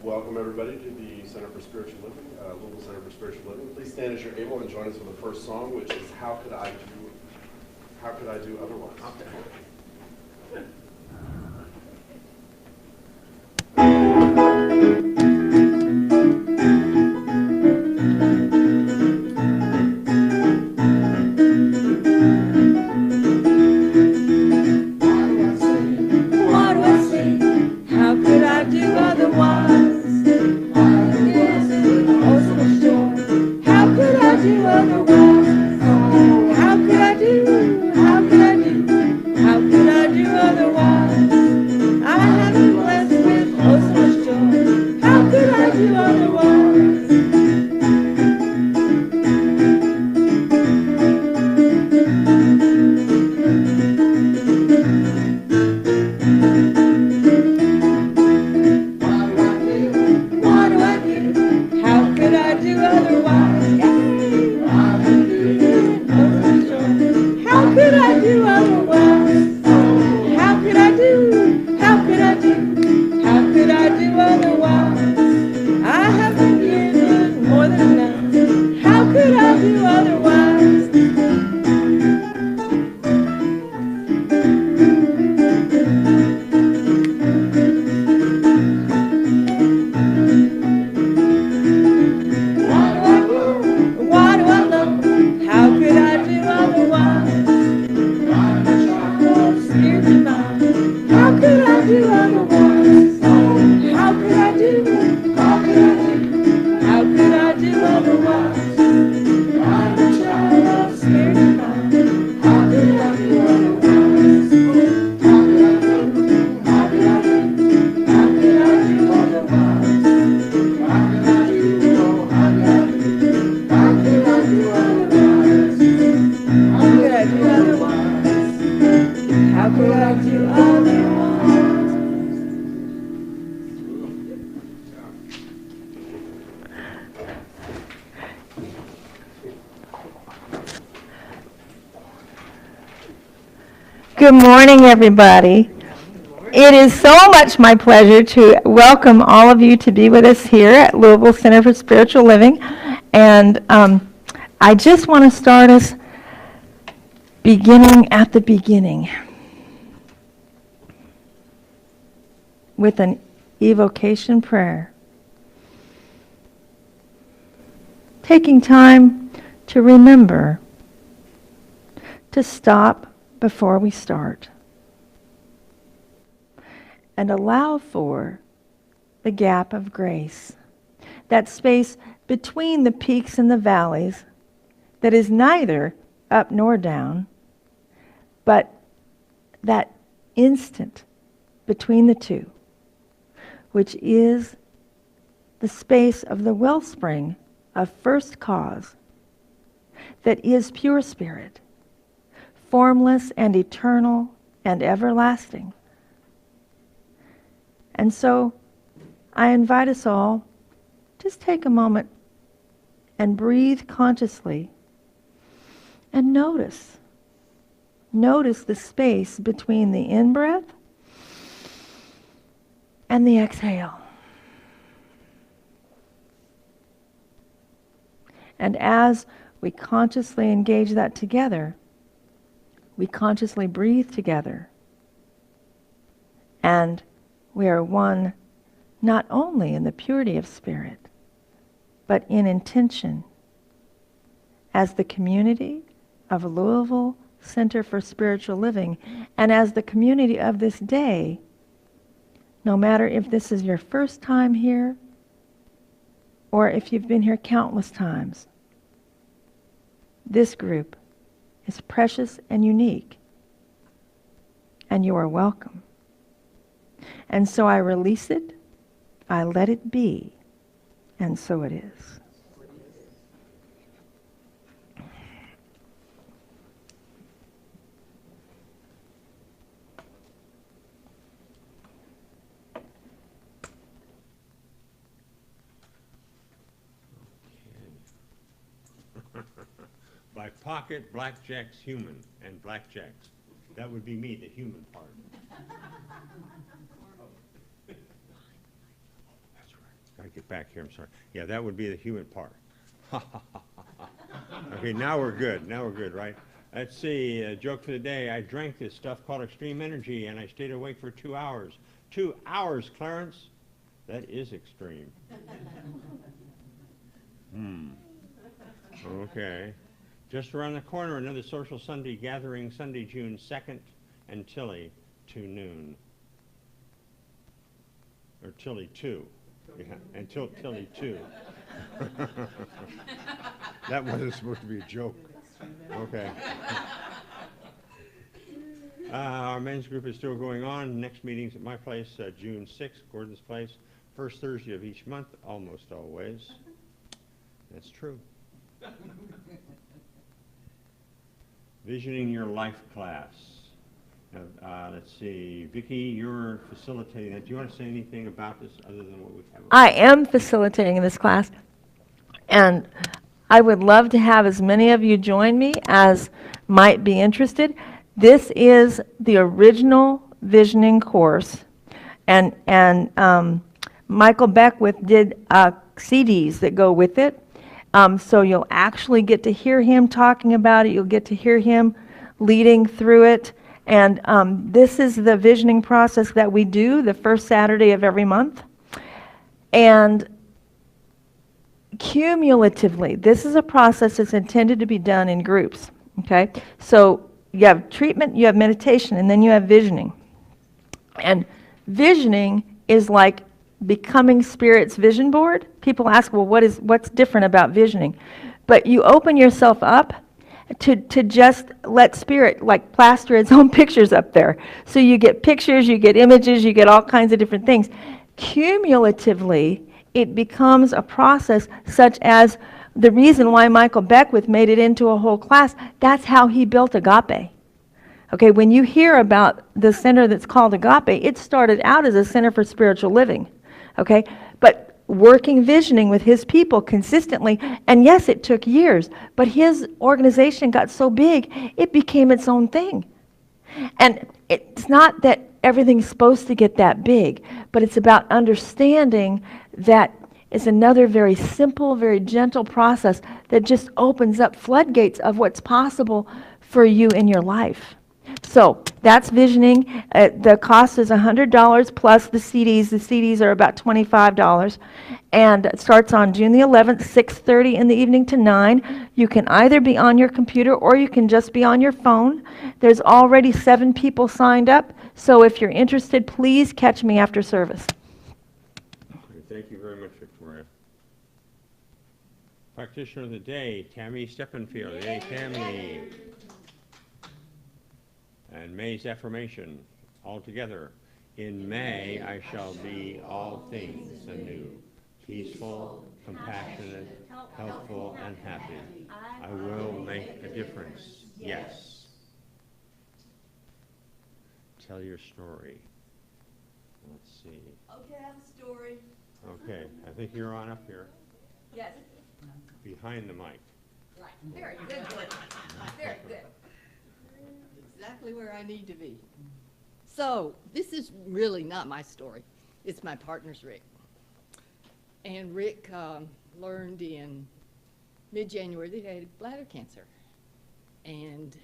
Welcome everybody to the Center for Spiritual Living, Louisville Center for Spiritual Living. Please stand as you're able and join us for the first song, which is How Could I Do Otherwise? Good morning, everybody. It is so much my pleasure to welcome all of you to be with us here at Louisville Center for Spiritual Living. And I just want to start us beginning at the beginning with an evocation prayer. Taking time to remember to stop before we start and allow for the gap of grace, that space between the peaks and the valleys that is neither up nor down, but that instant between the two, which is the space of the wellspring of first cause that is pure spirit, formless and eternal and everlasting. And so I invite us all, just take a moment and breathe consciously and notice. Notice the space between the in-breath and the exhale. And as we consciously engage that together, we consciously breathe together. And we are one not only in the purity of spirit, but in intention as the community of Louisville Center for Spiritual Living and as the community of this day. No matter if this is your first time here or if you've been here countless times, this group is precious and unique, and you are welcome. And so I release it, I let it be, and so it is. By pocket, blackjack's human, and blackjack's. That would be me, the human part. That's right. Gotta get back here, I'm sorry. Yeah, that would be the human part. Okay, now we're good. Now we're good, right? Let's see, a joke for the day. I drank this stuff called Extreme Energy, and I stayed awake for 2 hours. 2 hours, Clarence? That is extreme. Okay. Just around the corner, another social Sunday gathering, Sunday, June 2nd, and Tilly, 2 noon. Or Tilly 2. Yeah, until Tilly 2. That wasn't supposed to be a joke. Okay. Our men's group is still going on. Next meeting's at my place, June 6th, Gordon's place. First Thursday of each month, almost always. That's true. Visioning Your Life class. Let's see, Vicky, you're facilitating that. Do you want to say anything about this other than what we have? I am facilitating this class, and I would love to have as many of you join me as might be interested. This is the original visioning course, and Michael Beckwith did CDs that go with it. So you'll actually get to hear him talking about it. You'll get to hear him leading through it. And this is the visioning process that we do the first Saturday of every month. And cumulatively, this is a process that's intended to be done in groups. Okay? So you have treatment, you have meditation, and then you have visioning. And visioning is like becoming Spirit's vision board. People ask, well, what's different about visioning? But you open yourself up to just let Spirit like plaster its own pictures up there. So you get pictures, you get images, you get all kinds of different things. Cumulatively, it becomes a process such as the reason why Michael Beckwith made it into a whole class, that's how he built Agape. Okay, when you hear about the center that's called Agape, it started out as a center for spiritual living. Okay, but working visioning with his people consistently, and yes, it took years, but his organization got so big, it became its own thing. And it's not that everything's supposed to get that big, but it's about understanding that it's another very simple, very gentle process that just opens up floodgates of what's possible for you in your life. So that's visioning. The cost is $100 plus the CDs. The CDs are about $25. And it starts on June the 11th, 6:30 in the evening to 9. You can either be on your computer or you can just be on your phone. There's already 7 people signed up. So if you're interested, please catch me after service. Thank you very much, Victoria. Practitioner of the day, Tammy Steppenfield. Yay, Tammy. And May's affirmation, all together. In May, I shall be all things anew, peaceful, compassionate, helpful, and happy. I will make a difference. Yes. tell your story. Let's see. Okay, I have a story. Okay, I think you're on up here, Yes. behind the mic. Right. Very good. Very good. Exactly where I need to be. So, this is really not my story. It's my partner's, Rick. And Rick learned in mid-January that he had bladder cancer. And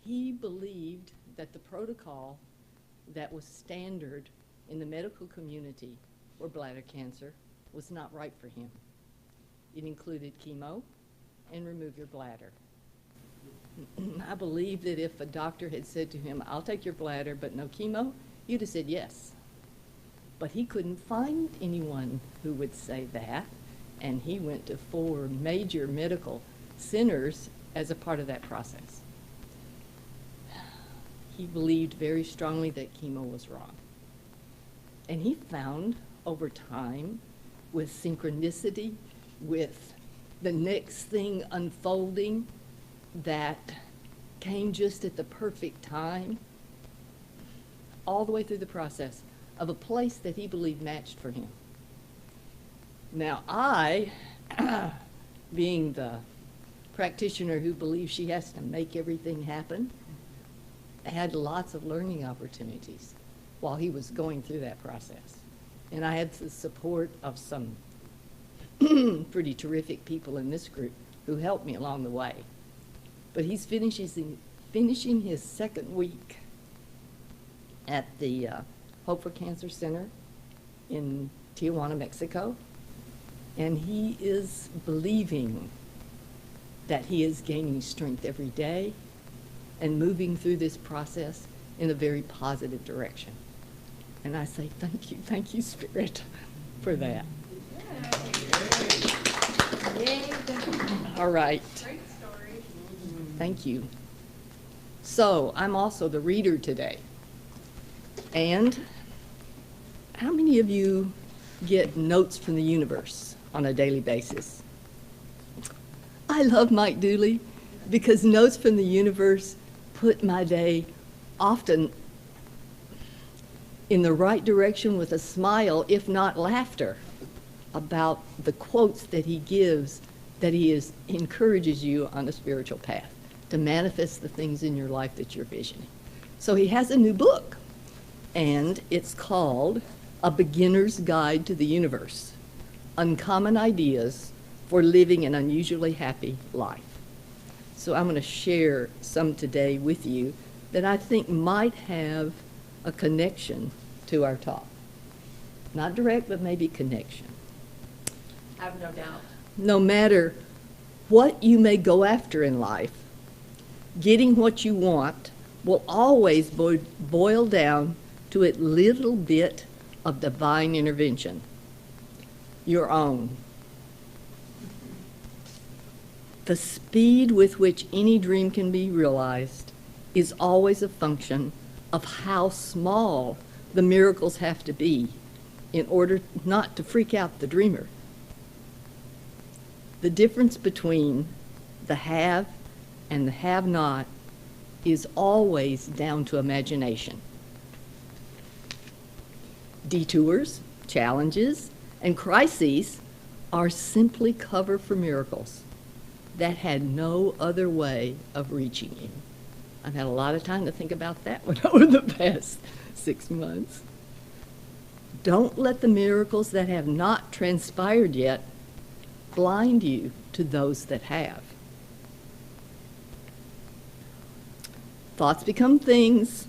he believed that the protocol that was standard in the medical community for bladder cancer was not right for him. It included chemo and remove your bladder. I believe that if a doctor had said to him, I'll take your bladder but no chemo, he'd have said yes. But he couldn't find anyone who would say that, and he went to 4 major medical centers as a part of that process. He believed very strongly that chemo was wrong. And he found over time, with synchronicity, with the next thing unfolding that came just at the perfect time, all the way through the process, of a place that he believed matched for him. Now I, being the practitioner who believes she has to make everything happen, had lots of learning opportunities while he was going through that process. And I had the support of some pretty terrific people in this group who helped me along the way. But he's finishing his second week at the Hope for Cancer Center in Tijuana, Mexico. And he is believing that he is gaining strength every day and moving through this process in a very positive direction. And I say, thank you, Spirit, for that. Yay. All right. Great story. Thank you. So, I'm also the reader today. And how many of you get notes from the universe on a daily basis? I love Mike Dooley because notes from the universe put my day often in the right direction with a smile, if not laughter, about the quotes that he gives, that he encourages you on a spiritual path to manifest the things in your life that you're visioning. So he has a new book, and it's called A Beginner's Guide to the Universe, Uncommon Ideas for Living an Unusually Happy Life. So I'm going to share some today with you that I think might have a connection to our talk. Not direct, but maybe connection. I have no doubt. No matter what you may go after in life, getting what you want will always boil down to a little bit of divine intervention, your own. The speed with which any dream can be realized is always a function of how small the miracles have to be in order not to freak out the dreamer. The difference between the have and the have-not is always down to imagination. Detours, challenges, and crises are simply cover for miracles that had no other way of reaching you. I've had a lot of time to think about that one over the past 6 months. Don't let the miracles that have not transpired yet blind you to those that have. Thoughts become things.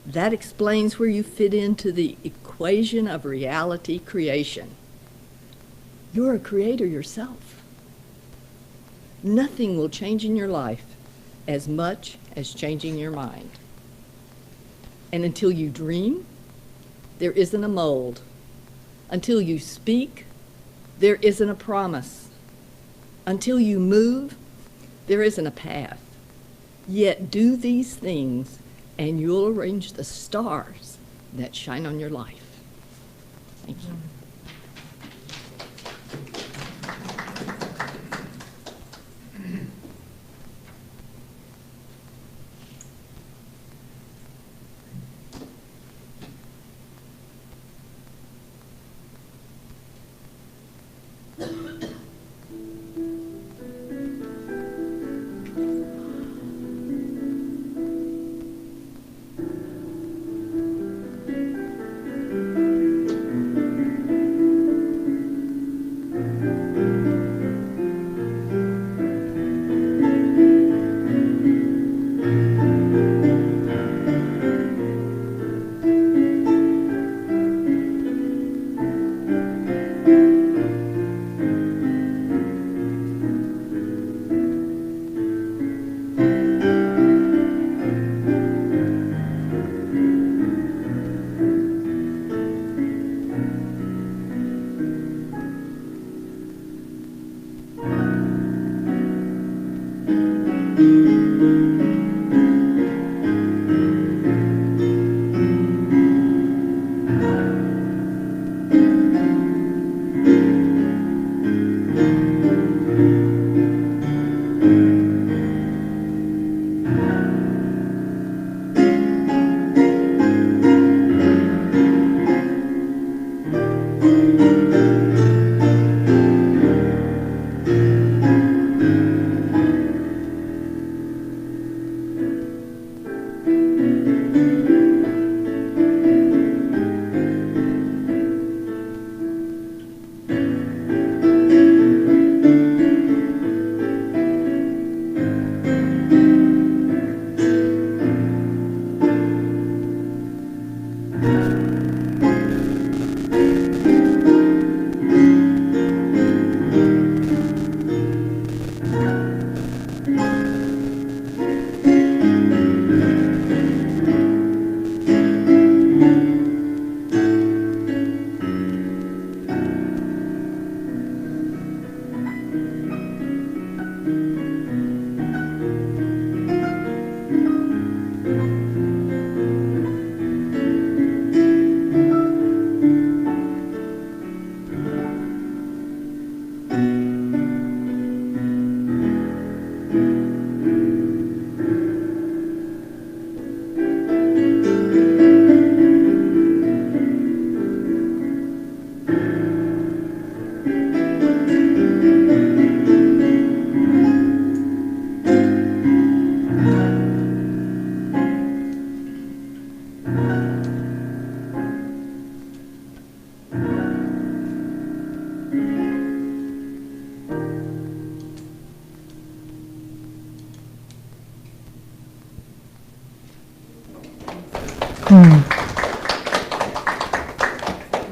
That explains where you fit into the equation of reality creation. You're a creator yourself. Nothing will change in your life as much as changing your mind. And until you dream, there isn't a mold. Until you speak, there isn't a promise. Until you move, there isn't a path. Yet do these things, and you'll arrange the stars that shine on your life. Thank you.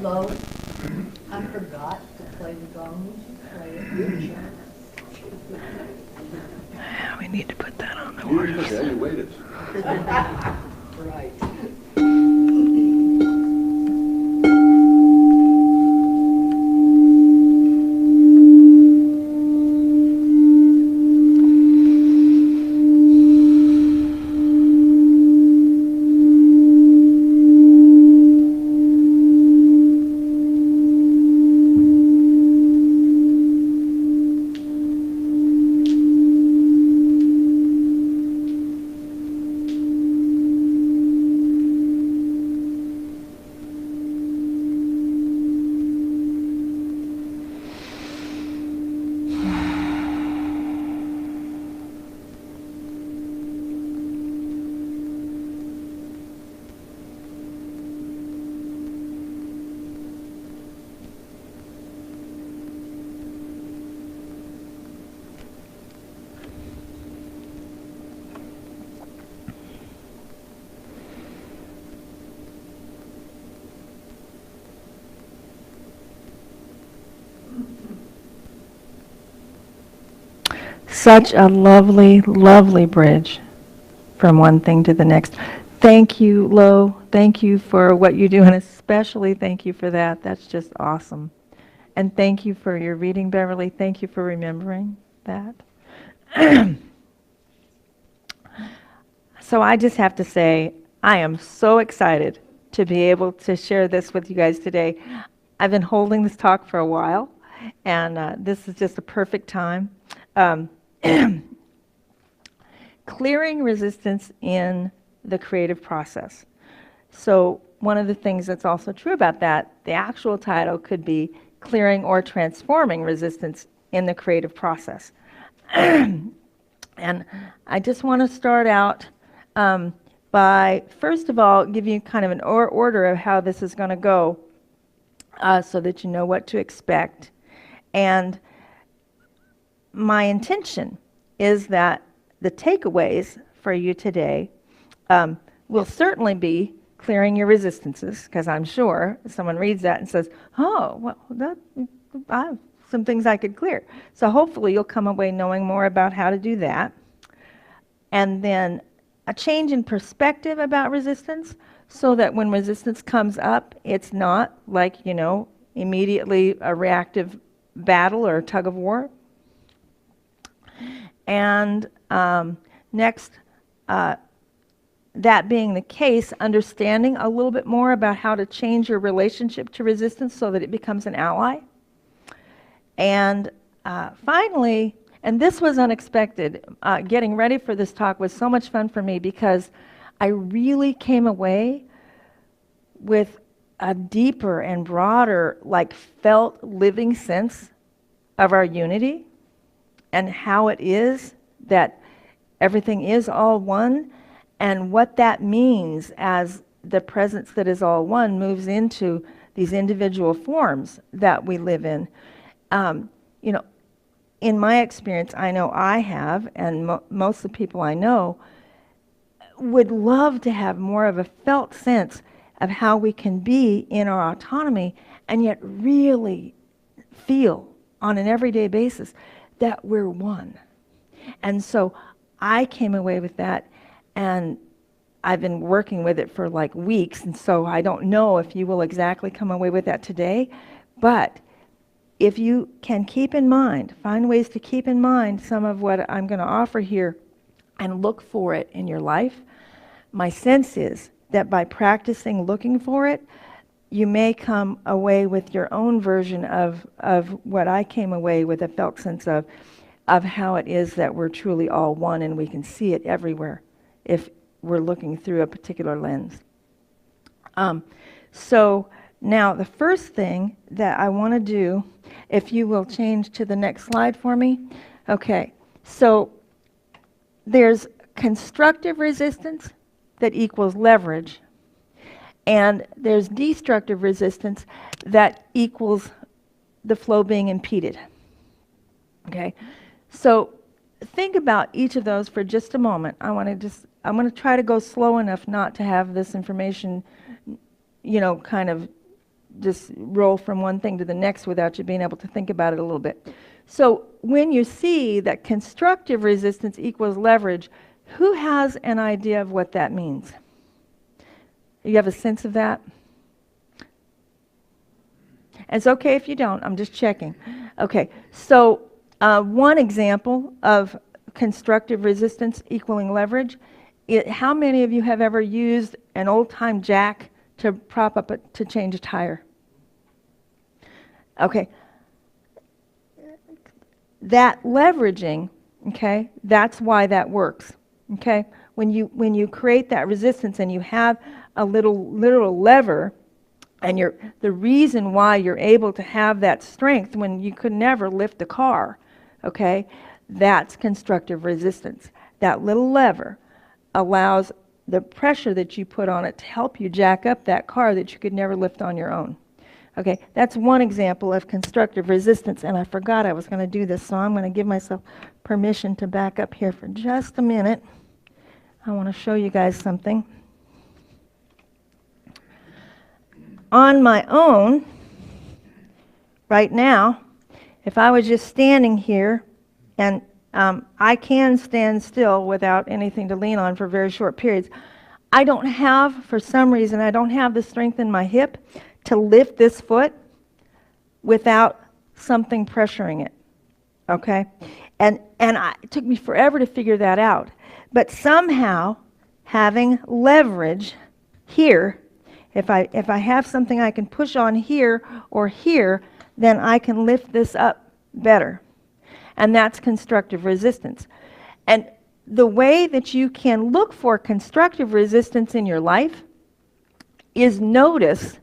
Lo, I forgot to play the gong. Would you play it? Good job. We need to put that on the You order. didn't forget, you waited. Right. Such a lovely, lovely bridge from one thing to the next. Thank you, Lo. Thank you for what you do, and especially thank you for that. That's just awesome. And thank you for your reading, Beverly. Thank you for remembering that. So I just have to say, I am so excited to be able to share this with you guys today. I've been holding this talk for a while, and this is just a perfect time. Clearing resistance in the creative process. So one of the things that's also true about that, the actual title could be clearing or transforming resistance in the creative process. And I just want to start out by, first of all, giving you kind of an order of how this is going to go so that you know what to expect. And my intention is that the takeaways for you today will certainly be clearing your resistances, because I'm sure someone reads that and says, oh, well, I have some things I could clear. So hopefully you'll come away knowing more about how to do that. And then a change in perspective about resistance, so that when resistance comes up, it's not like, immediately a reactive battle or tug of war. And next, that being the case, understanding a little bit more about how to change your relationship to resistance so that it becomes an ally. And finally, and this was unexpected, getting ready for this talk was so much fun for me because I really came away with a deeper and broader, felt living sense of our unity and how it is that everything is all one, and what that means as the presence that is all one moves into these individual forms that we live in. In my experience, I know I have, and most of the people I know would love to have more of a felt sense of how we can be in our autonomy and yet really feel on an everyday basis that we're one. And so I came away with that, and I've been working with it for weeks, and so I don't know if you will exactly come away with that today, but if you can find ways to keep in mind some of what I'm going to offer here and look for it in your life, my sense is that by practicing looking for it, you may come away with your own version of what I came away with, a felt sense of how it is that we're truly all one, and we can see it everywhere if we're looking through a particular lens. So now the first thing that I want to do, if you will change to the next slide for me. Okay, so there's constructive resistance that equals leverage, and there's destructive resistance that equals the flow being impeded. Okay, so think about each of those for just a moment. I'm going to try to go slow enough not to have this information, kind of just roll from one thing to the next without you being able to think about it a little bit. So when you see that constructive resistance equals leverage, who has an idea of what that means? You have a sense of that? It's okay if you don't. I'm just checking. Okay, so one example of constructive resistance equaling leverage, how many of you have ever used an old-time jack to prop up to change a tire? Okay. That leveraging, okay, that's why that works. Okay? When you create that resistance and you have a literal lever, and the reason why you're able to have that strength when you could never lift a car, okay, that's constructive resistance. That little lever allows the pressure that you put on it to help you jack up that car that you could never lift on your own. Okay, that's one example of constructive resistance, and I forgot I was going to do this, so I'm going to give myself permission to back up here for just a minute. I want to show you guys something. On my own, right now, if I was just standing here, and I can stand still without anything to lean on for very short periods, I don't have, for some reason, I don't have the strength in my hip to lift this foot without something pressuring it, okay? And it took me forever to figure that out. But somehow, having leverage here, if I have something I can push on here or here, then I can lift this up better. And that's constructive resistance. And the way that you can look for constructive resistance in your life is notice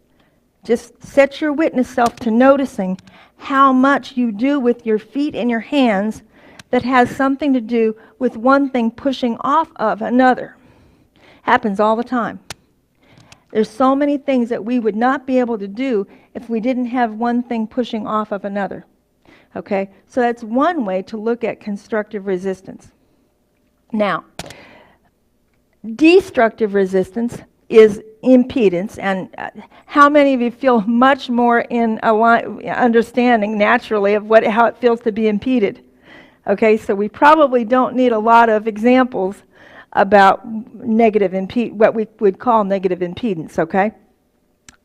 Just set your witness self to noticing how much you do with your feet and your hands that has something to do with one thing pushing off of another. Happens all the time. There's so many things that we would not be able to do if we didn't have one thing pushing off of another. Okay? So that's one way to look at constructive resistance. Now, destructive resistance is impedance, and how many of you feel much more in understanding naturally of how it feels to be impeded? Okay, so we probably don't need a lot of examples about what we would call negative impedance, okay?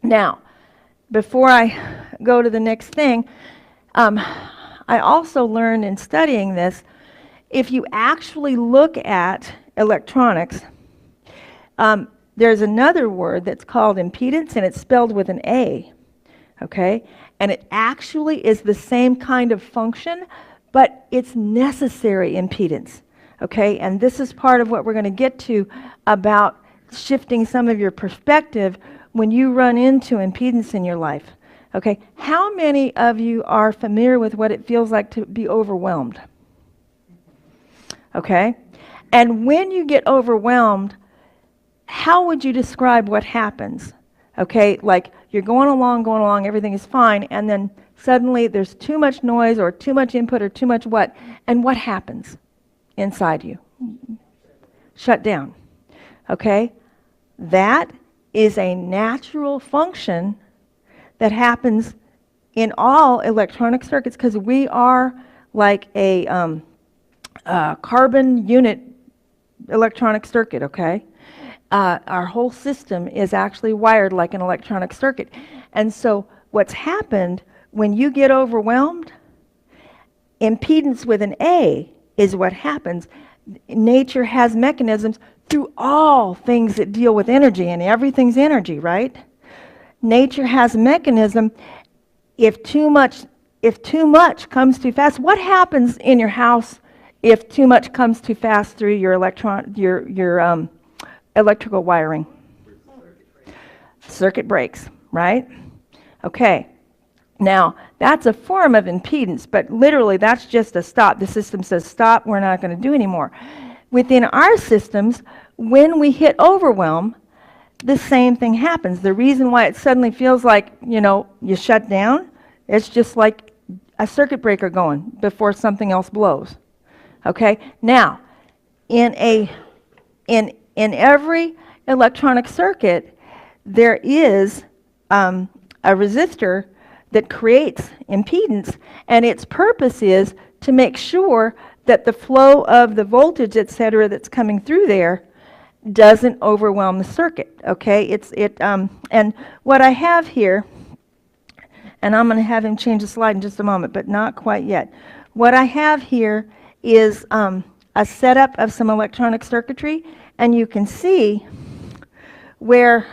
Now, before I go to the next thing, I also learned in studying this, if you actually look at electronics, there's another word that's called impedance, and it's spelled with an A, okay? And it actually is the same kind of function, but it's necessary impedance, okay? And this is part of what we're going to get to about shifting some of your perspective when you run into impedance in your life, okay? How many of you are familiar with what it feels like to be overwhelmed? Okay? And when you get overwhelmed, how would you describe what happens? Okay, like you're going along, everything is fine, and then suddenly there's too much noise or too much input or too much what? And what happens inside you? Shut down. Okay? That is a natural function that happens in all electronic circuits because we are like a carbon unit electronic circuit, okay? Our whole system is actually wired like an electronic circuit. And so what's happened when you get overwhelmed, impedance with an A is what happens. Nature has mechanisms through all things that deal with energy, and everything's energy, right? Nature has a mechanism. If too much comes too fast, what happens in your house if too much comes too fast through your electrical wiring? Circuit breaks, right? Okay. Now, that's a form of impedance, but literally that's just a stop. The system says, stop, we're not going to do anymore. Within our systems, when we hit overwhelm, the same thing happens. The reason why it suddenly feels like, you shut down, it's just like a circuit breaker going before something else blows. Okay? Now, in every electronic circuit, there is a resistor that creates impedance, and its purpose is to make sure that the flow of the voltage, etc., that's coming through there doesn't overwhelm the circuit. Okay, and what I have here, and I'm going to have him change the slide in just a moment, but not quite yet. What I have here is a setup of some electronic circuitry, and you can see where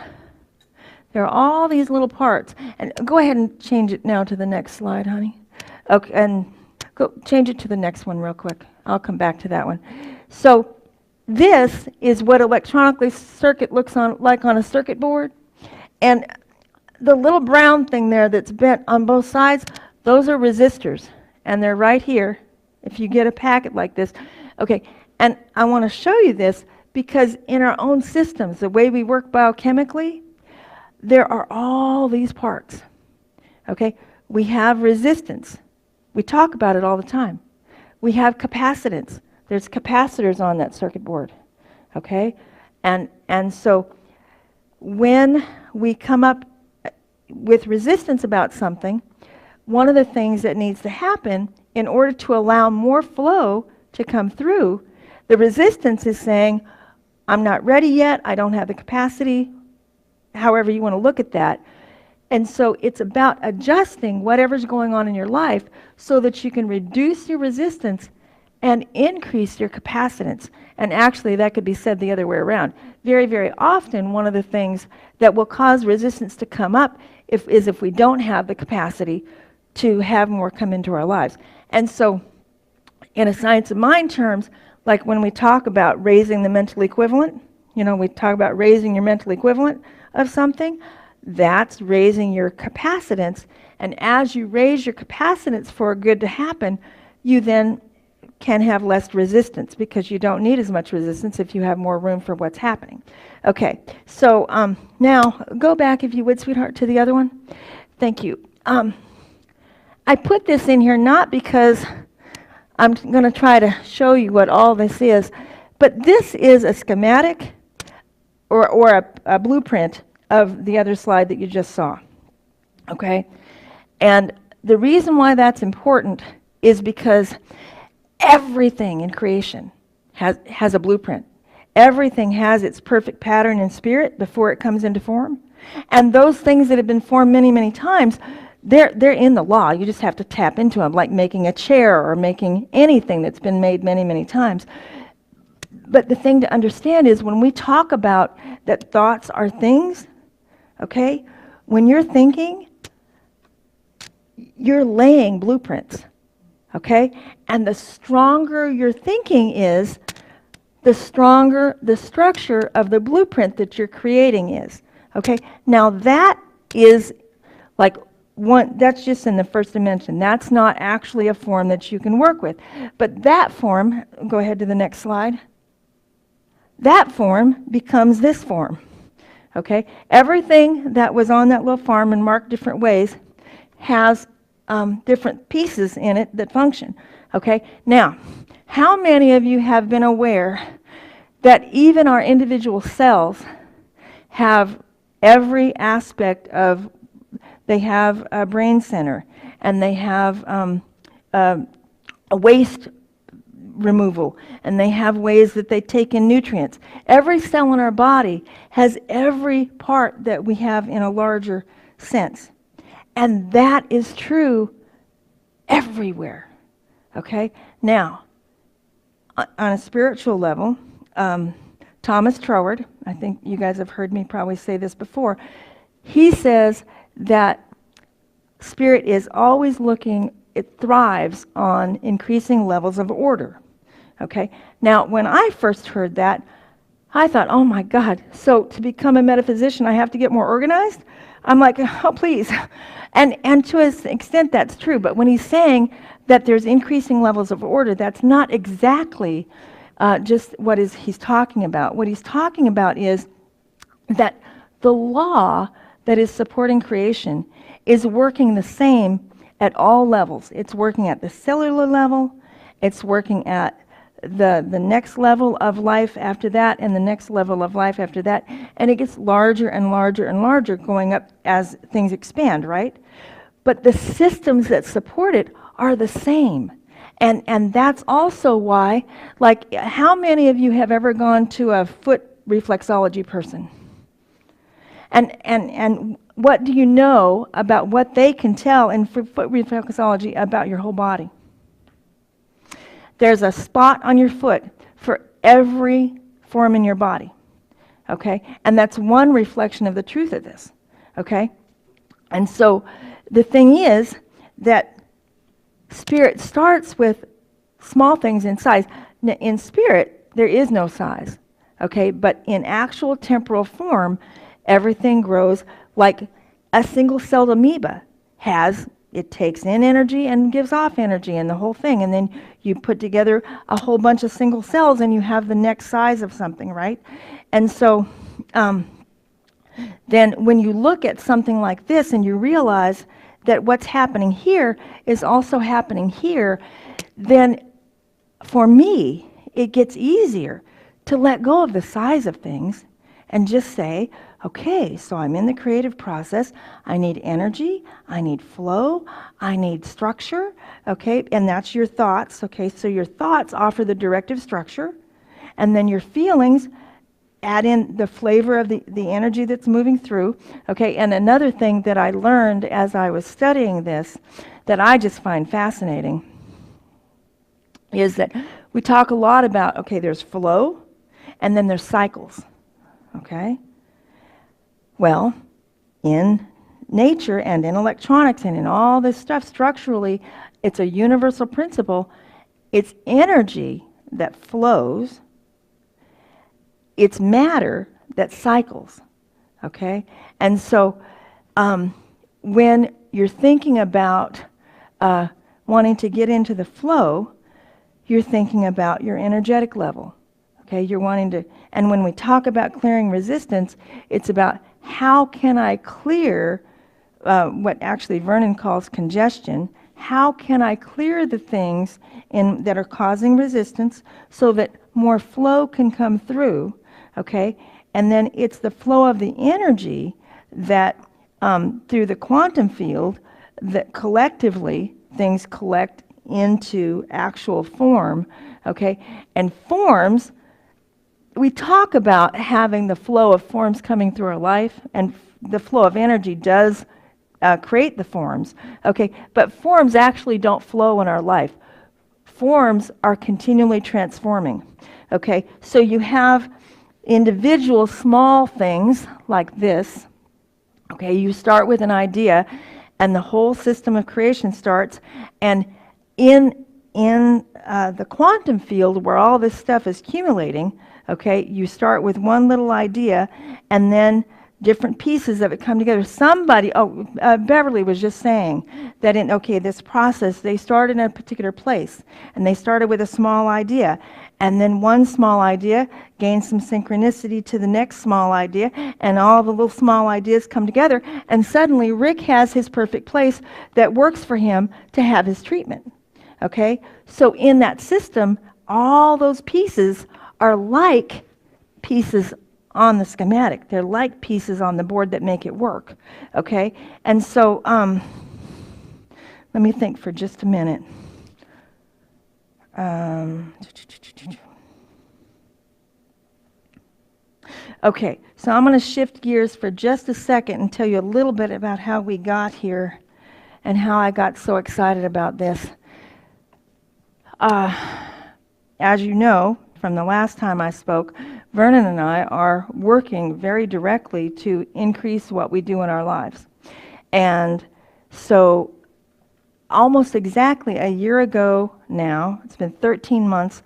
there are all these little parts. And go ahead and change it now to the next slide, honey. Okay, and go change it to the next one real quick. I'll come back to that one. So this is what electronically circuit looks like on a circuit board. And the little brown thing there that's bent on both sides, those are resistors. And they're right here if you get a packet like this. Okay, and I want to show you this because in our own systems, the way we work biochemically, there are all these parts. Okay, we have resistance. We talk about it all the time. We have capacitance. There's capacitors on that circuit board. Okay, and so when we come up with resistance about something, one of the things that needs to happen in order to allow more flow to come through, the resistance is saying, I'm not ready yet, I don't have the capacity, however you want to look at that. And so it's about adjusting whatever's going on in your life so that you can reduce your resistance and increase your capacitance. And actually, that could be said the other way around. Very, very often, one of the things that will cause resistance to come up is if we don't have the capacity to have more come into our lives. And so, in a science of mind terms, like when we talk about raising the mental equivalent, we talk about raising your mental equivalent of something, That's raising your capacitance. And as you raise your capacitance for good to happen, you then can have less resistance because you don't need as much resistance if you have more room for what's happening. Okay, so now go back, if you would, sweetheart, to the other one. Thank you. I put this in here not because I'm going to try to show you what all this is, but this is a schematic or a blueprint of the other slide that you just saw. Okay? And the reason why that's important is because everything in creation has a blueprint. Everything has its perfect pattern and spirit before it comes into form. And those things that have been formed many, many times, they're in the law. You just have to tap into them, like making a chair or making anything that's been made many, many times. But the thing to understand is when we talk about that thoughts are things, okay, when you're thinking, you're laying blueprints, okay? And the stronger your thinking is, the stronger the structure of the blueprint that you're creating is, okay? Now that is like that's just in the first dimension. That's not actually a form that you can work with. But that form, go ahead to the next slide. That form becomes this form, okay? Everything that was on that little farm and marked different ways has different pieces in it that function, okay? Now, how many of you have been aware that even our individual cells have every aspect of, they have a brain center, and they have a waste removal, and they have ways that they take in nutrients. Every cell in our body has every part that we have in a larger sense. And that is true everywhere. Okay? Now, on a spiritual level, Thomas Troward, I think you guys have heard me probably say this before, he says that spirit is always looking, it thrives on increasing levels of order. Okay? Now, when I first heard that, I thought, oh my God, so to become a metaphysician, I have to get more organized? I'm like, oh, please. And to an extent, that's true. But when he's saying that there's increasing levels of order, that's not exactly just what he's talking about. What he's talking about is that the law that is supporting creation is working the same at all levels. It's working at the cellular level. It's working at the next level of life after that, and the next level of life after that, and it gets larger and larger and larger going up as things expand, right? But the systems that support it are the same. And that's also why, like, how many of you have ever gone to a foot reflexology person? And what do you know about what they can tell in foot reflexology about your whole body? There's a spot on your foot for every form in your body, okay? And that's one reflection of the truth of this, okay? And so the thing is that spirit starts with small things in size. In spirit, there is no size, okay? But in actual temporal form, everything grows like a single-celled amoeba has. It takes in energy and gives off energy and the whole thing. And then you put together a whole bunch of single cells and you have the next size of something, right? And so then when you look at something like this and you realize that what's happening here is also happening here, then for me, it gets easier to let go of the size of things and just say, okay, so I'm in the creative process. I need energy, I need flow, I need structure, okay? And that's your thoughts, okay? So your thoughts offer the directive structure, and then your feelings add in the flavor of the energy that's moving through, okay? And another thing that I learned as I was studying this that I just find fascinating is that we talk a lot about, okay, there's flow, and then there's cycles, okay? Well, in nature and in electronics and in all this stuff, structurally, it's a universal principle. It's energy that flows. It's matter that cycles, Okay? And so when you're thinking about wanting to get into the flow, you're thinking about your energetic level. Okay? You're wanting to, and when we talk about clearing resistance, it's about how can I clear what actually Vernon calls congestion. How can I clear the things that are causing resistance so that more flow can come through, okay? And then it's the flow of the energy that, through the quantum field, that collectively things collect into actual form, okay? And forms, we talk about having the flow of forms coming through our life, and the flow of energy does create the forms, okay? But forms actually don't flow in our life. Forms are continually transforming, okay? So you have individual small things like this, okay? You start with an idea, and the whole system of creation starts, and in the quantum field where all this stuff is accumulating, okay, you start with one little idea, and then different pieces of it come together. Beverly was just saying that in, this process, they started in a particular place, and they started with a small idea, and then one small idea gained some synchronicity to the next small idea, and all the little small ideas come together, and suddenly Rick has his perfect place that works for him to have his treatment, okay? So in that system, all those pieces are like pieces on the schematic. They're like pieces on the board that make it work, okay? And so let me think for just a minute. Okay, so I'm going to shift gears for just a second and tell you a little bit about how we got here and how I got so excited about this. As you know, from the last time I spoke, Vernon and I are working very directly to increase what we do in our lives. And so almost exactly a year ago now, it's been 13 months,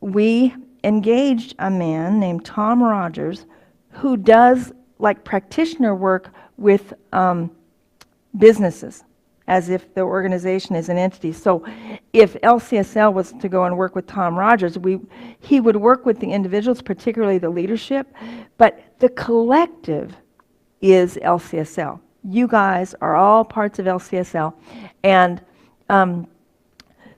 we engaged a man named Tom Rogers who does like practitioner work with businesses, as if the organization is an entity. So if LCSL was to go and work with Tom Rogers, he would work with the individuals, particularly the leadership, but the collective is LCSL. You guys are all parts of LCSL. And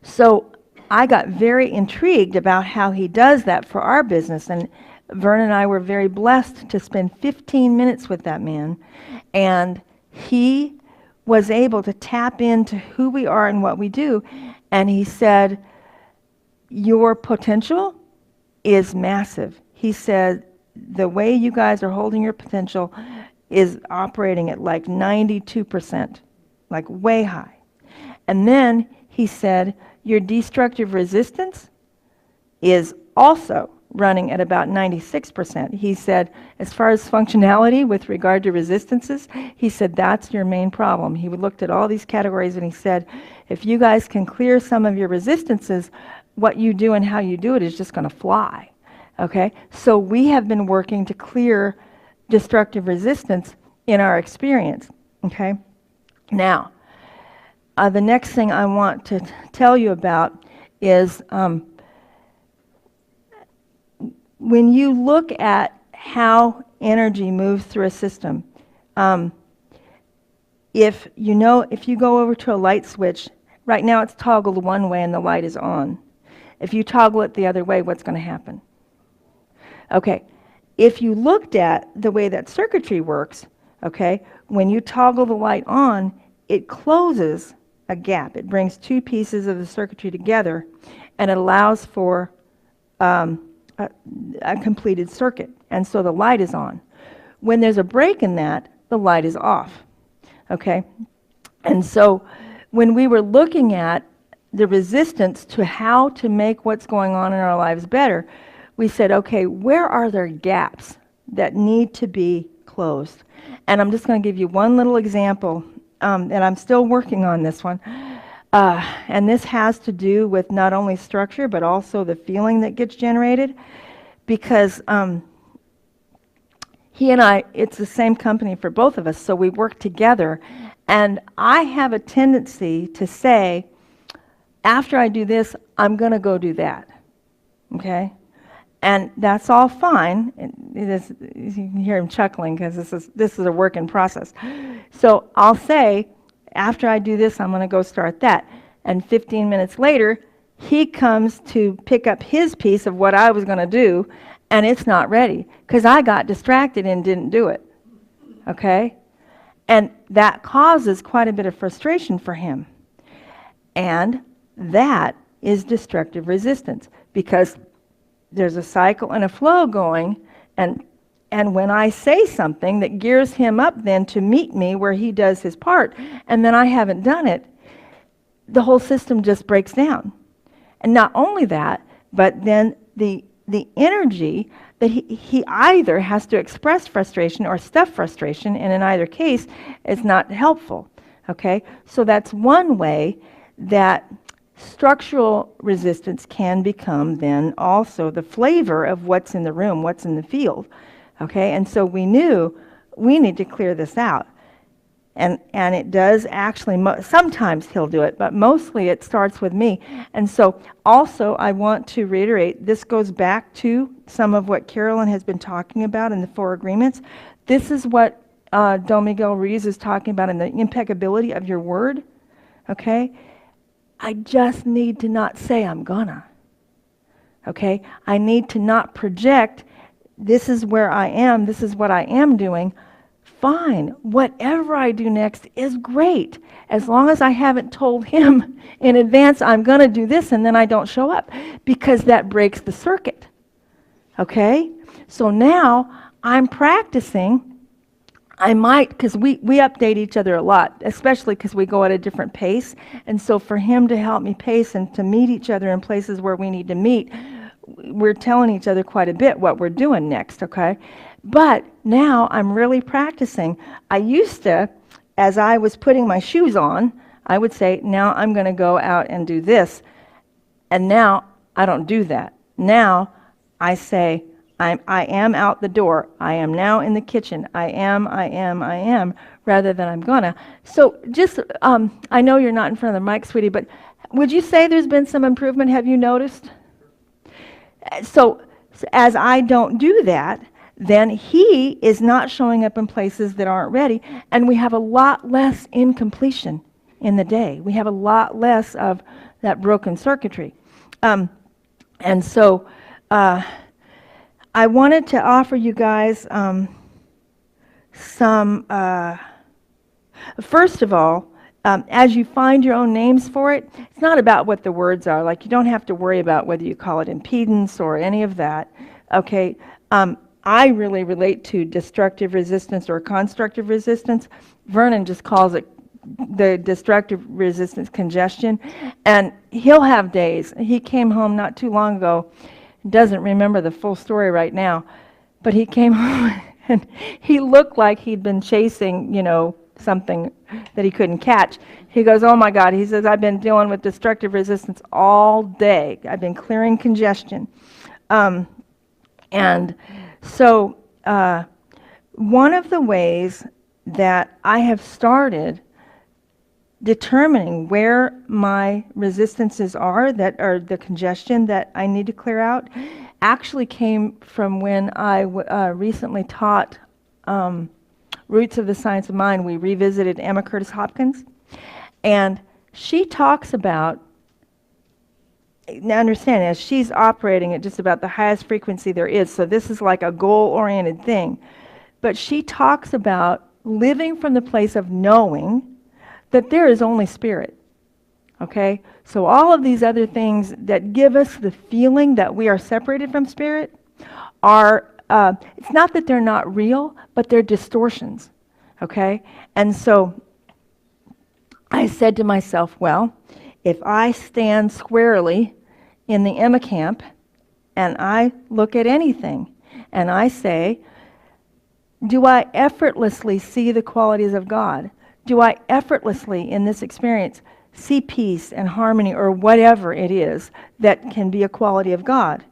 so I got very intrigued about how he does that for our business. And Vern and I were very blessed to spend 15 minutes with that man. And he was able to tap into who we are and what we do. And he said, your potential is massive. He said, the way you guys are holding your potential is operating at like 92%, like way high. And then he said, your destructive resistance is also running at about 96%. He said, as far as functionality with regard to resistances, he said, that's your main problem. He looked at all these categories and he said, if you guys can clear some of your resistances, what you do and how you do it is just going to fly. Okay? So we have been working to clear destructive resistance in our experience. Okay? Now, the next thing I want to tell you about is when you look at how energy moves through a system, if you go over to a light switch, right now it's toggled one way and the light is on. If you toggle it the other way, what's going to happen? Okay, if you looked at the way that circuitry works, okay, when you toggle the light on, it closes a gap. It brings two pieces of the circuitry together, and it allows for a completed circuit, and so the light is on. When there's a break in that, the light is off, okay? And so when we were looking at the resistance to how to make what's going on in our lives better, we said, okay, where are there gaps that need to be closed? And I'm just going to give you one little example, and I'm still working on this one. And this has to do with not only structure, but also the feeling that gets generated. Because he and I, it's the same company for both of us, so we work together. And I have a tendency to say, after I do this, I'm going to go do that. Okay? And that's all fine. It is, you can hear him chuckling because this is a work in process. So I'll say, after I do this, I'm going to go start that. And 15 minutes later, he comes to pick up his piece of what I was going to do, and it's not ready because I got distracted and didn't do it. Okay? And that causes quite a bit of frustration for him. And that is destructive resistance, because there's a cycle and a flow going, and when I say something that gears him up then to meet me where he does his part, and then I haven't done it, the whole system just breaks down. And not only that, but then the energy that he either has to express frustration or stuff frustration, and in either case, it's not helpful. Okay? So that's one way that structural resistance can become then also the flavor of what's in the room, what's in the field. Okay? And so we knew we need to clear this out. And it does actually, sometimes he'll do it, but mostly it starts with me. And so also I want to reiterate, this goes back to some of what Carolyn has been talking about in the 4 agreements. This is what Don Miguel Ruiz is talking about in the impeccability of your word. Okay? I just need to not say I'm gonna. Okay? I need to not project, this is where I am, this is what I am doing. Fine, whatever I do next is great, as long as I haven't told him in advance I'm going to do this and then I don't show up, because that breaks the circuit. Okay? So now I'm practicing. I might, because we update each other a lot, especially because we go at a different pace. And so for him to help me pace and to meet each other in places where we need to meet, we're telling each other quite a bit what we're doing next, okay? But now I'm really practicing. I used to, as I was putting my shoes on, I would say, now I'm going to go out and do this. And now I don't do that. Now I say, I am out the door. I am now in the kitchen. I am, rather than I'm gonna. So just, I know you're not in front of the mic, sweetie, but would you say there's been some improvement? Have you noticed? So as I don't do that, then he is not showing up in places that aren't ready, and we have a lot less incompletion in the day. We have a lot less of that broken circuitry. And so I wanted to offer you guys some, first of all, as you find your own names for it, it's not about what the words are. Like, you don't have to worry about whether you call it impedance or any of that. Okay? I really relate to destructive resistance or constructive resistance. Vernon just calls it the destructive resistance congestion. And he'll have days. He came home not too long ago, doesn't remember the full story right now, but he came home and he looked like he'd been chasing, something that he couldn't catch. He goes, oh my God, he says, I've been dealing with destructive resistance all day. I've been clearing congestion. And so one of the ways that I have started determining where my resistances are, that are the congestion that I need to clear out, actually came from when I recently taught Roots of the Science of Mind. We revisited Emma Curtis Hopkins, and she talks about, now understand, as she's operating at just about the highest frequency there is, so this is like a goal-oriented thing, but she talks about living from the place of knowing that there is only spirit. Okay? So all of these other things that give us the feeling that we are separated from spirit are, it's not that they're not real, but they're distortions. Okay? And so I said to myself, well, if I stand squarely in the Emma camp and I look at anything and I say, do I effortlessly see the qualities of God? Do I effortlessly, in this experience, see peace and harmony or whatever it is that can be a quality of God?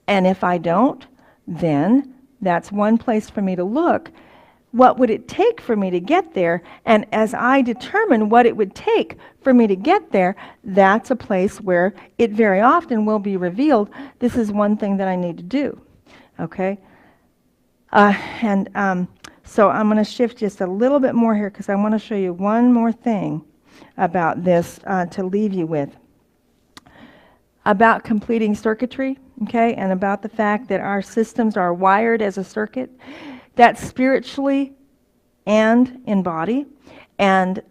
And if I don't, then That's one place for me to look. What would it take for me to get there? And as I determine what it would take for me to get there, that's a place where it very often will be revealed, this is one thing that I need to do. Okay? So I'm going to shift just a little bit more here because I want to show you one more thing about this to leave you with. About completing circuitry, okay, and about the fact that our systems are wired as a circuit. That's spiritually and in body, and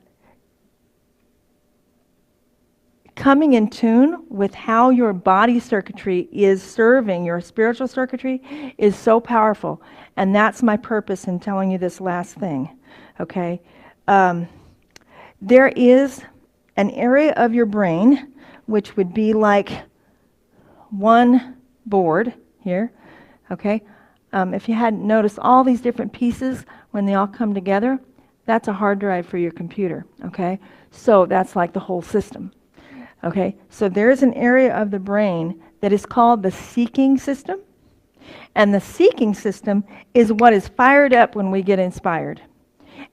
coming in tune with how your body circuitry is serving your spiritual circuitry is so powerful, and that's my purpose in telling you this last thing, okay? There is an area of your brain which would be like one board here, okay? If you hadn't noticed, all these different pieces, when they all come together, that's a hard drive for your computer, okay? So that's like the whole system, okay? So there's an area of the brain that is called the seeking system, and the seeking system is what is fired up when we get inspired.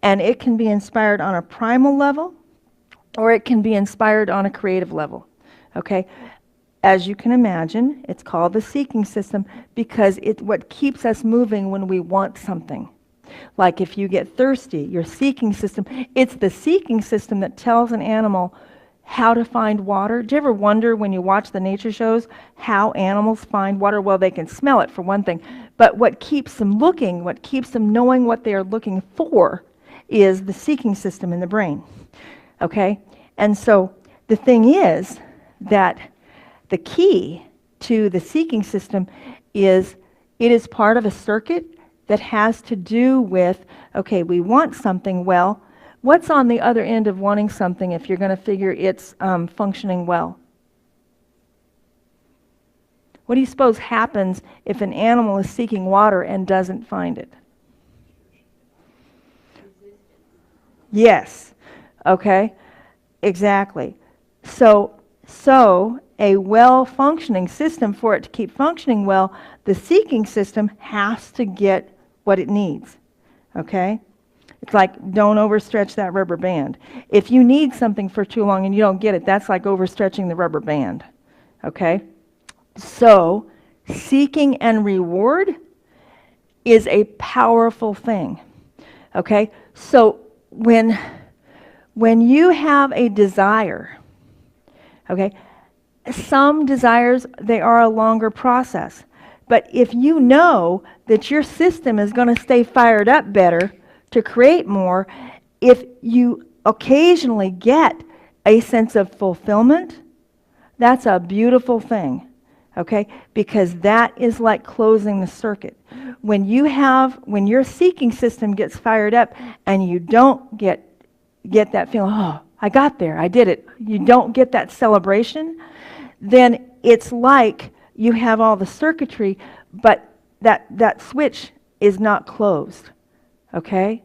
And it can be inspired on a primal level, or it can be inspired on a creative level, okay? As you can imagine, it's called the seeking system because it's what keeps us moving when we want something. Like if you get thirsty, your seeking system, it's the seeking system that tells an animal how to find water. Do you ever wonder when you watch the nature shows how animals find water? Well, they can smell it for one thing, but what keeps them looking, what keeps them knowing what they are looking for is the seeking system in the brain, okay? And so the thing is that the key to the seeking system is it is part of a circuit that has to do with, okay, we want something. Well, what's on the other end of wanting something if you're going to figure it's functioning well? What do you suppose happens if an animal is seeking water and doesn't find it? Yes. Okay. Exactly. So a well-functioning system, for it to keep functioning well, the seeking system has to get what it needs, okay? It's like, don't overstretch that rubber band. If you need something for too long and you don't get it, that's like overstretching the rubber band, okay? So, seeking and reward is a powerful thing, okay? So, when you have a desire, okay, some desires, they are a longer process. But if you know that your system is going to stay fired up better to create more, if you occasionally get a sense of fulfillment, that's a beautiful thing, okay? Because that is like closing the circuit. When your seeking system gets fired up and you don't get that feeling, oh, I got there, I did it. You don't get that celebration, then it's like you have all the circuitry, but that switch is not closed, okay?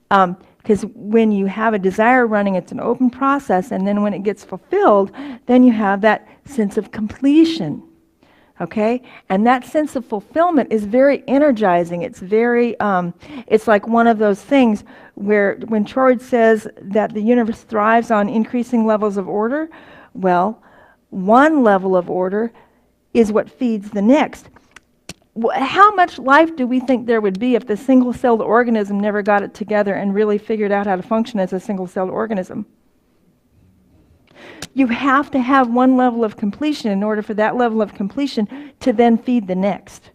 Because when you have a desire running, it's an open process, and then when it gets fulfilled, then you have that sense of completion, okay? And that sense of fulfillment is very energizing. It's very, it's like one of those things where when George says that the universe thrives on increasing levels of order, well, one level of order is what feeds the next. How much life do we think there would be if the single-celled organism never got it together and really figured out how to function as a single-celled organism? You have to have one level of completion in order for that level of completion to then feed the next.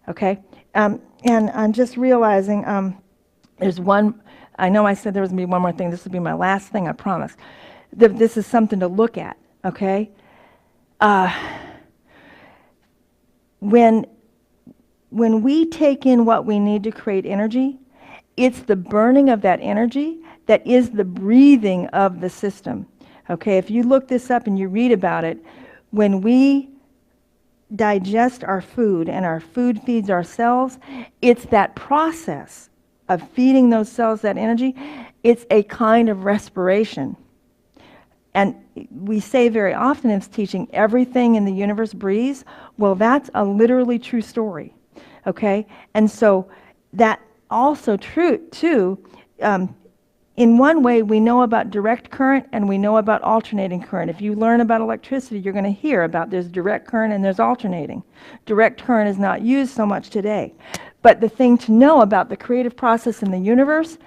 Okay? And I'm just realizing there's one, I know I said there was going to be one more thing. This will be my last thing, I promise. This is something to look at, okay? When we take in what we need to create energy, it's the burning of that energy that is the breathing of the system. Okay, if you look this up and you read about it, when we digest our food and our food feeds our cells, it's that process of feeding those cells that energy. It's a kind of respiration. And we say very often in this teaching, everything in the universe breathes. Well, that's a literally true story. Okay? And so that also true too. In one way, we know about direct current and we know about alternating current. If you learn about electricity, you're going to hear about there's direct current and there's alternating. Direct current is not used so much today. But the thing to know about the creative process in the universe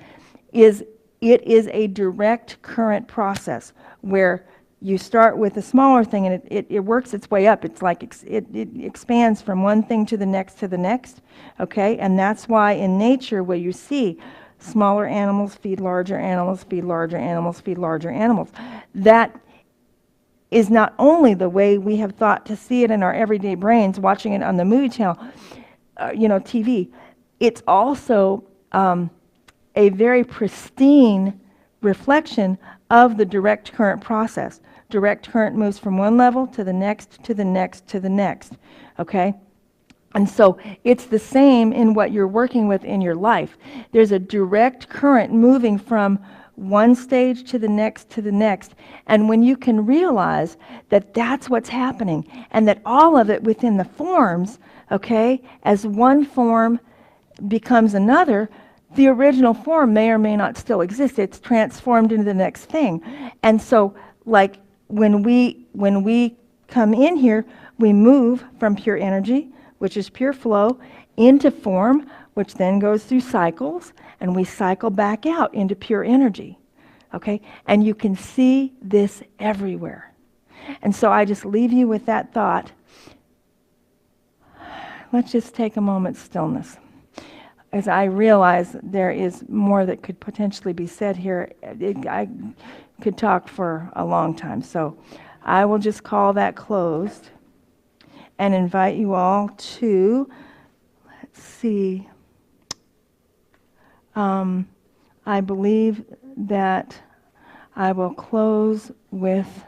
is it is a direct current process where you start with a smaller thing and it works its way up. It's like it expands from one thing to the next to the next. Okay? And that's why in nature, where you see smaller animals feed larger animals, feed larger animals, feed larger animals. That is not only the way we have thought to see it in our everyday brains, watching it on the movie channel, TV. It's also a very pristine reflection of the direct current process. Direct current moves from one level to the next, to the next, to the next. Okay? And so it's the same in what you're working with in your life. There's a direct current moving from one stage to the next to the next. And when you can realize that that's what's happening and that all of it within the forms, okay, as one form becomes another, the original form may or may not still exist. It's transformed into the next thing. And so like when we come in here, we move from pure energy, which is pure flow, into form, which then goes through cycles, and we cycle back out into pure energy. Okay? And you can see this everywhere. And so I just leave you with that thought. Let's just take a moment's stillness. As I realize there is more that could potentially be said here, I could talk for a long time. So I will just call that closed and invite you all to, let's see, I believe that I will close with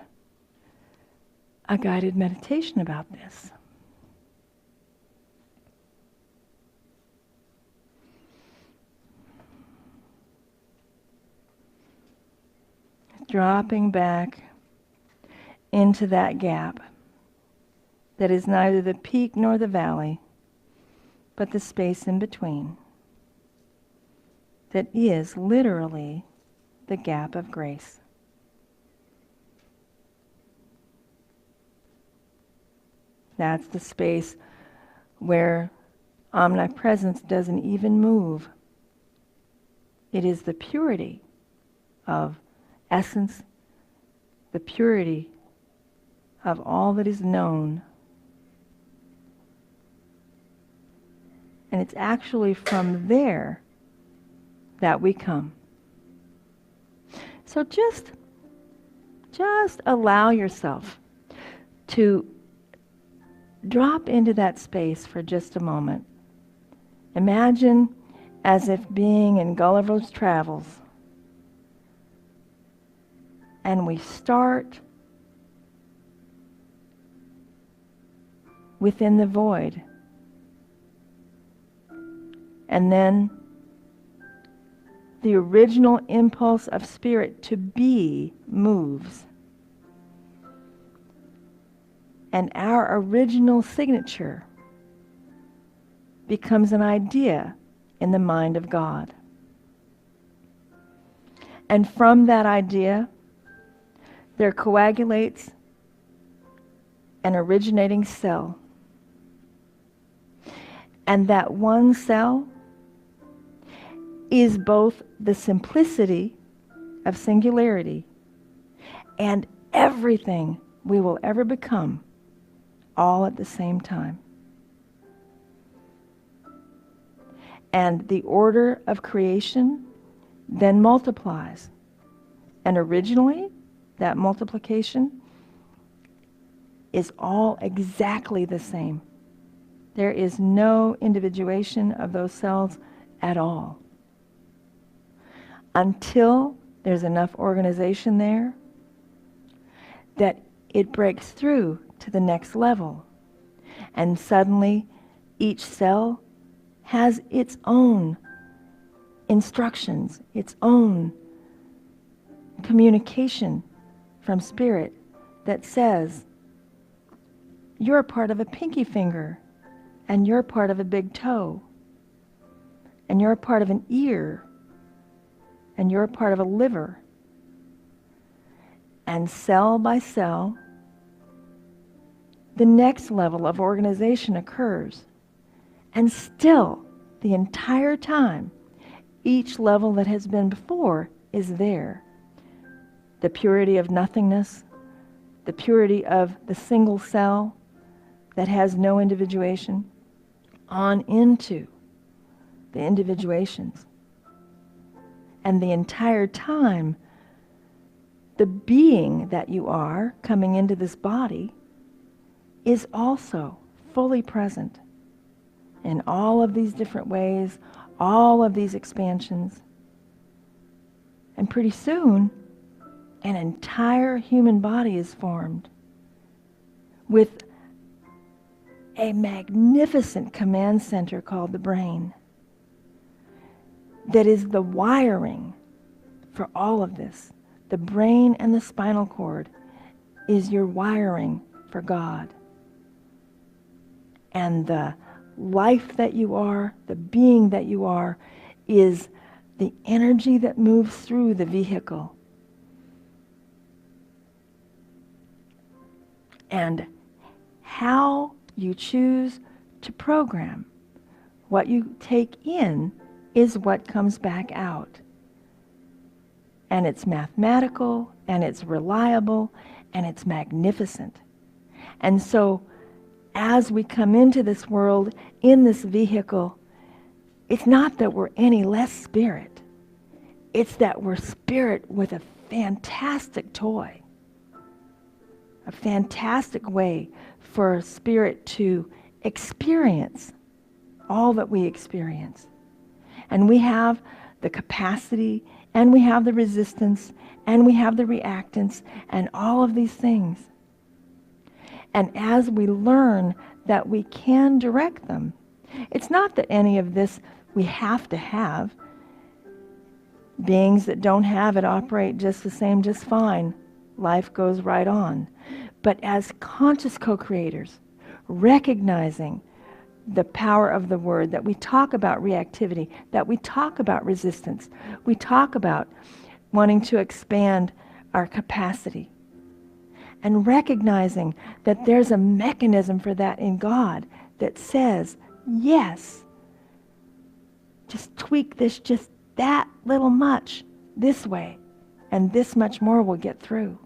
a guided meditation about this. Dropping back into that gap that is neither the peak nor the valley, but the space in between, that is literally the gap of grace. That's the space where omnipresence doesn't even move. It is the purity of essence, the purity of all that is known. And it's actually from there that we come. So just allow yourself to drop into that space for just a moment. Imagine as if being in Gulliver's Travels. And we start within the void. And then the original impulse of spirit to be moves. And our original signature becomes an idea in the mind of God. And from that idea, there coagulates an originating cell. And that one cell is both the simplicity of singularity and everything we will ever become, all at the same time. And the order of creation then multiplies. And originally, that multiplication is all exactly the same. There is no individuation of those cells at all. Until there's enough organization there that it breaks through to the next level. And suddenly, each cell has its own instructions, its own communication from spirit that says, you're a part of a pinky finger, and you're part of a big toe, and you're a part of an ear, and you're a part of a liver. And cell by cell, the next level of organization occurs. And still, the entire time, each level that has been before is there. The purity of nothingness, the purity of the single cell that has no individuation, on into the individuations. And the entire time, the being that you are coming into this body is also fully present in all of these different ways, all of these expansions. And pretty soon, an entire human body is formed with a magnificent command center called the brain that is the wiring for all of this. The brain and the spinal cord is your wiring for God. And the life that you are, the being that you are, is the energy that moves through the vehicle. And how you choose to program what you take in is what comes back out. And it's mathematical, and it's reliable, and it's magnificent. And so, as we come into this world, in this vehicle, it's not that we're any less spirit. It's that we're spirit with a fantastic toy. A fantastic way for spirit to experience all that we experience. And we have the capacity, and we have the resistance, and we have the reactance, and all of these things. And as we learn that we can direct them, it's not that any of this we have to have. Beings that don't have it operate just the same, just fine. Life goes right on. But as conscious co-creators, recognizing the power of the word, that we talk about reactivity, that we talk about resistance, we talk about wanting to expand our capacity, and recognizing that there's a mechanism for that in God that says, yes, just tweak this just that little much this way, and this much more will get through.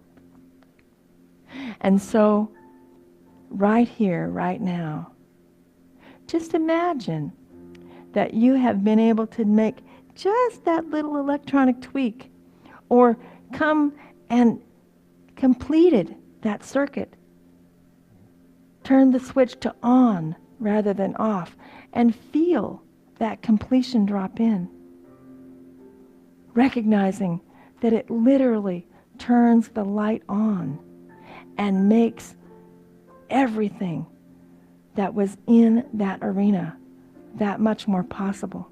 And so, right here, right now, just imagine that you have been able to make just that little electronic tweak, or come and completed that circuit. Turn the switch to on rather than off, and feel that completion drop in. Recognizing that it literally turns the light on and makes everything that was in that arena that much more possible.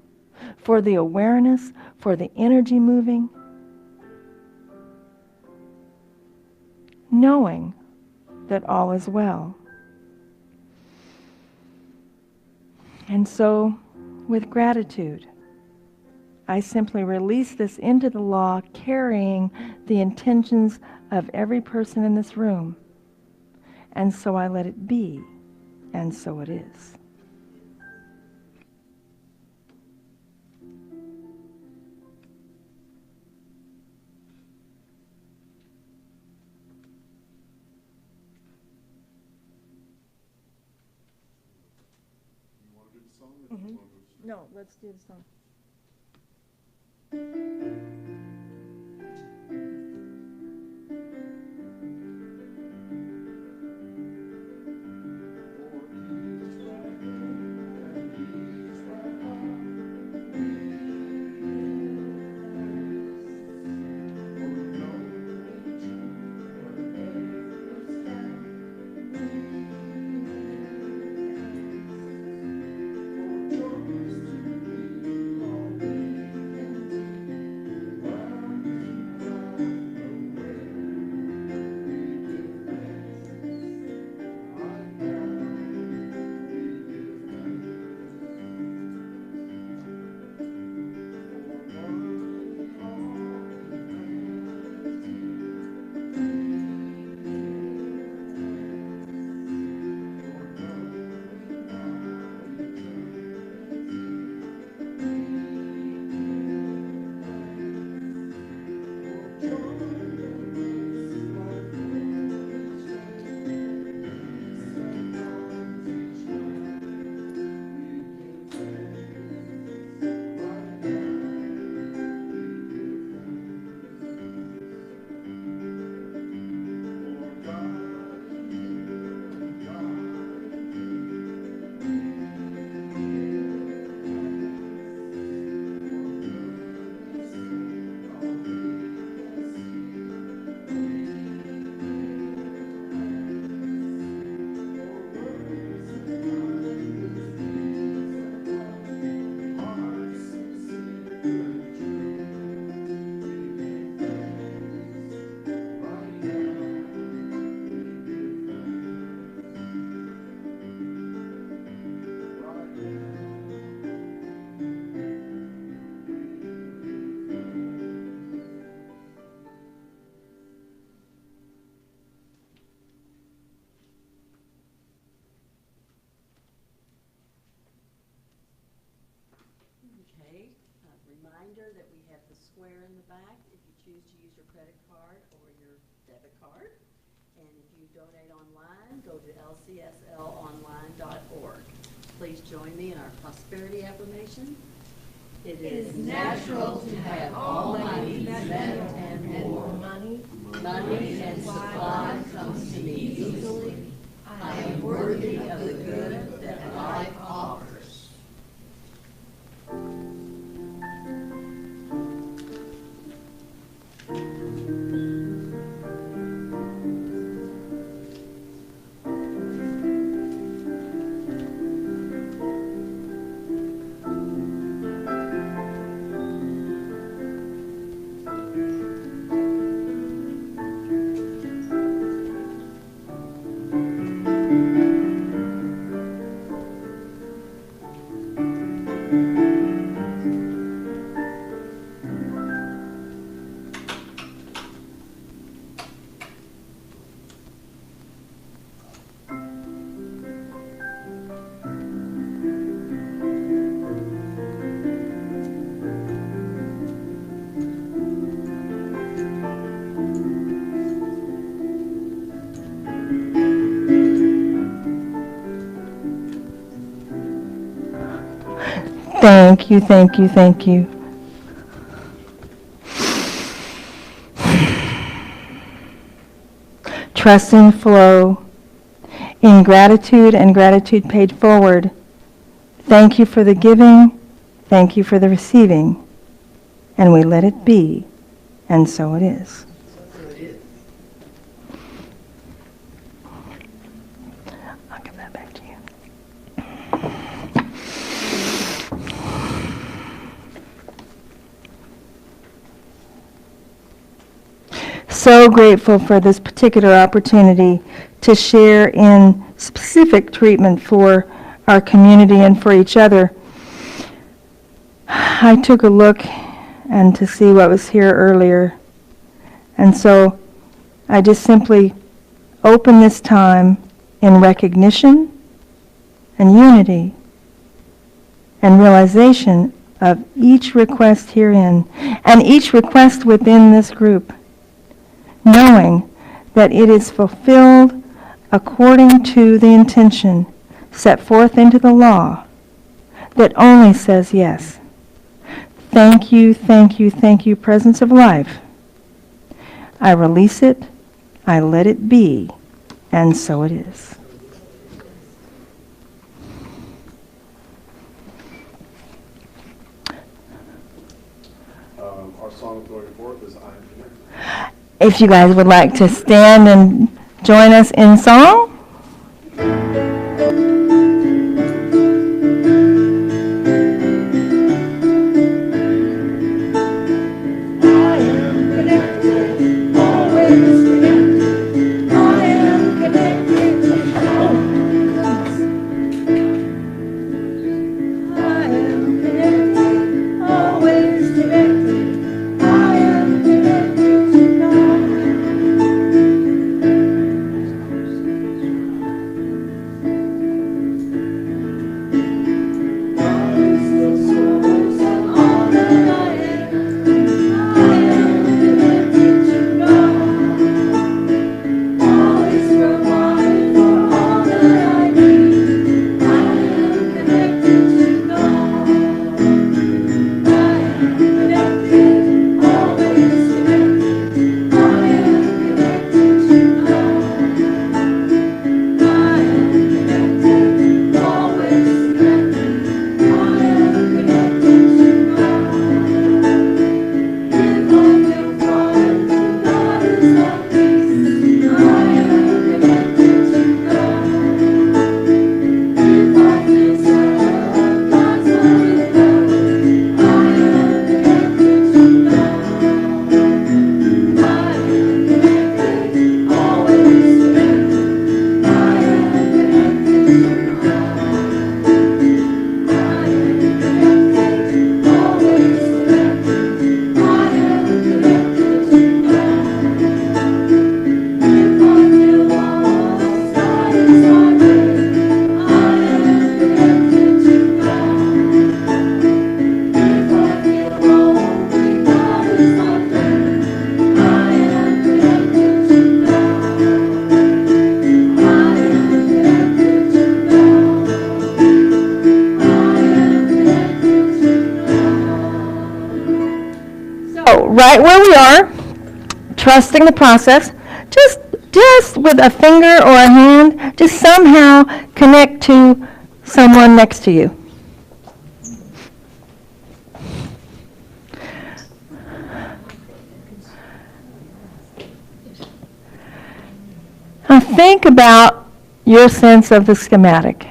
For the awareness, for the energy moving, knowing that all is well. And so, with gratitude, I simply release this into the law, carrying the intentions of every person in this room. And so I let it be, and so it is. You want to do the song? Or do you want to move to- No, let's do the song. square in the back if you choose to use your credit card or your debit card. And if you donate online, go to lcslonline.org. Please join me in our prosperity affirmation. It is natural to have all my needs met and more. Money and supply comes to me easily. I am worthy of the good that life offers. Thank you, thank you, thank you. Trusting flow in gratitude and gratitude paid forward. Thank you for the giving. Thank you for the receiving. And we let it be. And so it is. I'll give that back to you. So grateful for this particular opportunity to share in specific treatment for our community and for each other. I took a look and to see what was here earlier. And so I just simply open this time in recognition and unity and realization of each request herein and each request within this group, knowing that it is fulfilled according to the intention set forth into the law that only says yes. Thank you, thank you, thank you, presence of life. I release it, I let it be, and so it is. Our song going forth is I Am Connected. If you guys would like to stand and join us in song. right where we are, trusting the process, just with a finger or a hand, just somehow connect to someone next to you. Now think about your sense of the schematic.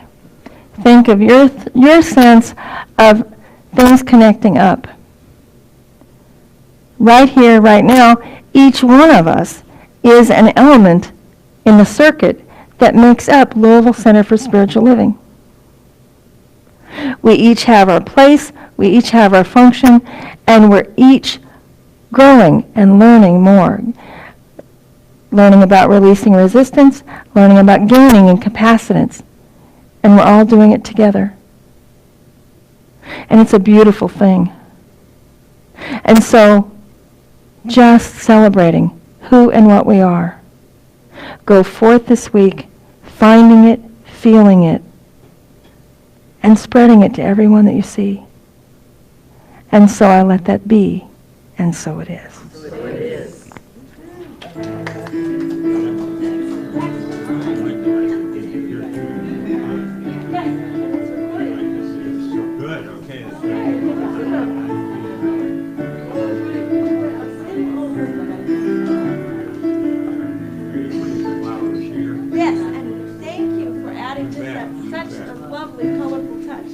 Think of your sense of things connecting up. Right here, right now, each one of us is an element in the circuit that makes up Louisville Center for Spiritual Living. We each have our place, we each have our function, and we're each growing and learning more. Learning about releasing resistance, learning about gaining in capacitance. And we're all doing it together. And it's a beautiful thing. And so, just celebrating who and what we are. Go forth this week, finding it, feeling it, and spreading it to everyone that you see. And so I let that be, and so it is. So it is. Good, okay. Yes, and thank you for adding just such a lovely, colorful touch.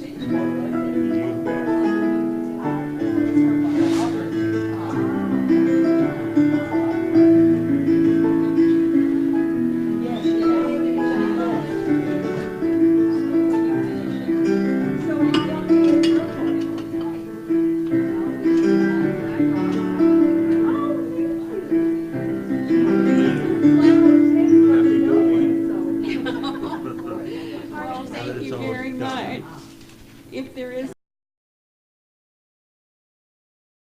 Thank you very much. If there is